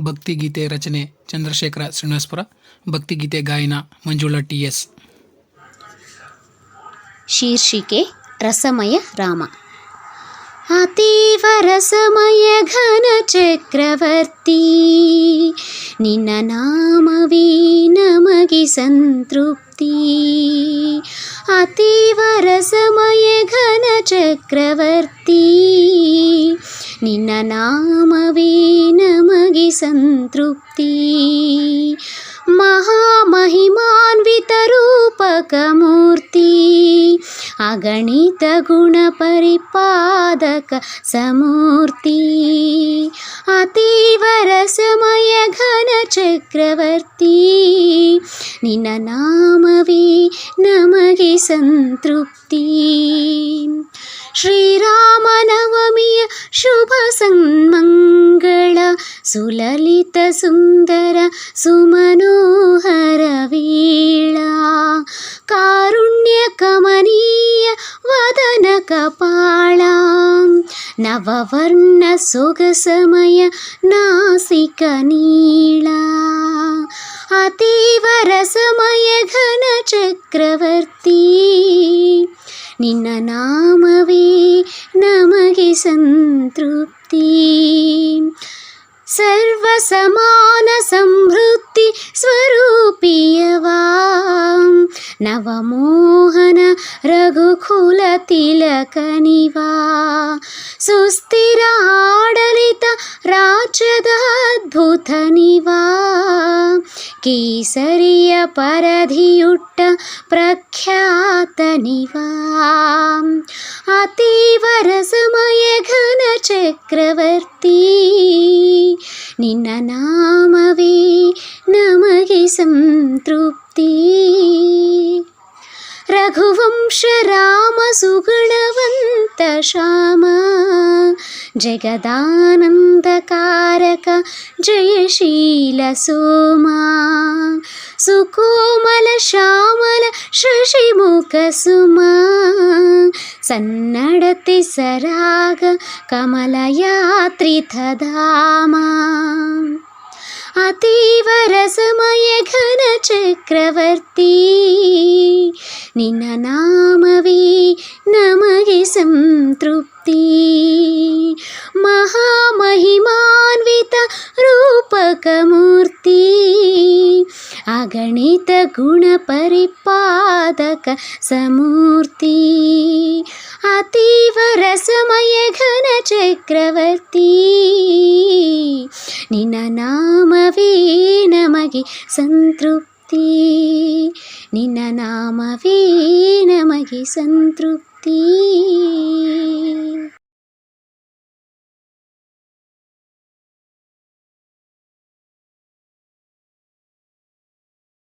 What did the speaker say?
ಭಕ್ತಿಗೀತೆ ರಚನೆ ಚಂದ್ರಶೇಖರ ಶ್ರೀನಿವಾಸಪುರ. ಭಕ್ತಿಗೀತೆ ಗಾಯನ ಮಂಜುಳಾ TS. ಶೀರ್ಷಿಕೆ ರಸಮಯ ರಾಮ. ಅತೀವ ರಸಮಯ ಘನ ಚಕ್ರವರ್ತಿ, ನಿನ್ನ ನಾಮವೇ ನಮಗೆ ಸಂತೃಪ್ತಿ. ಅತೀವ ರಸಮಯ ಘನ ಚಕ್ರವರ್ತಿ, ನಿನ್ನ ನಾಮವೇ ನಮಗೆ ಸಂತೃಪ್ತಿ. ಮಹಾಮಹಿಮಾನ್ವಿತ ರೂಪಕ ಮೂರ್ತಿ, ಅಗಣಿತ ಗುಣ ಪರಿಪಾದಕ ಸಮೂರ್ತಿ. ಅತೀವ ರಸಮಯ ಘನ ಚಕ್ರವರ್ತಿ, ನಿನ್ನ ನಾಮವೇ ನಮಗೆ ಸಂತೃಪ್ತಿ. ಶ್ರೀರಾಮನವಮಿಯ ಶುಭ ಸನ್ಮಂಗಳ, ಸುಲಲಿತ ಸುಂದರ ಸುಮನೋಹರ ವೇಳ. ಕಾರುಣ್ಯ ಕಮನೀಯ ವದನ ಕಪಾಳ, ನವವರ್ಣ ಸೊಗಸಮಯ ನಾಸಿಕ ನೀಳ. ಅತೀವ ರಸಮಯ ಘನ ಚಕ್ರವರ್ತಿ, ನಿನ್ನ ನಾಮವೇ ನಮಗೆ ಸಂತೃಪ್ತಿ. ಸರ್ವ ಸಮಾನ ಸಮೃದ್ಧಿ ಸ್ವರೂಪಿಯವಾ, ನವಮೋಹನ ರಘುಕುಲ ತಿಲಕನಿವಾ. ಸುಸ್ಥಿರ ಆಡಳಿತ ರಾಜ್ಯದ ಅದ್ಭುತ ನಿವಾ, ಕೇಸರಿಯ ಪರಧಿಯುಟ್ಟ ಪ್ರಖ್ಯಾತ ನಿವಾ. ಅತೀವ ರಸಮಯ ಘನ ಚಕ್ರವರ್ತಿ, ನಿನ್ನ ನಾಮವೇ ನಮಗೆ ಸಂತೃಪ್ತಿ. ರಘುವಂಶ ರಾಮ ಸುಗುಣವಂತ ಶ್ಯಾಮ, ಜಗದಾನಂದಕಾರಕ ಜಯಶೀಲ ಸೋಮ. ಸುಕೋಮಲ ಶ್ಯಾಮಲ ಶಶಿಮುಖ ಸುಮ, ಸನ್ನಡತೆ ಸರಾಗ ಕಮಲಯಾತ್ರಿತ ಧಾಮ. ಅತೀವ ರಸಮಯ ಘನ ಚಕ್ರವರ್ತಿ, ನಿನ್ನ ನಾಮವೇ ನಮಗೆ ಸಂತೃಪ್ತಿ. ಮಹಾಮಹಿಮಾನ್ವಿತ ರೂಪಕ ಮೂರ್ತಿ, ಅಗಣಿತ ಗುಣ ಪರಿಪಾದಕ ಸಮೂರ್ತಿ. ಅತೀವ ರಸಮಯ ಘನ ಚಕ್ರವರ್ತಿ, ನಿನ್ನ ನಾಮವೇ ನಮಗೆ ಸಂತೃಪ್ತಿ. ನಿನ್ನ ನಾಮವೇ ನಮಗೆ ಸಂತೃಪ್ತಿ.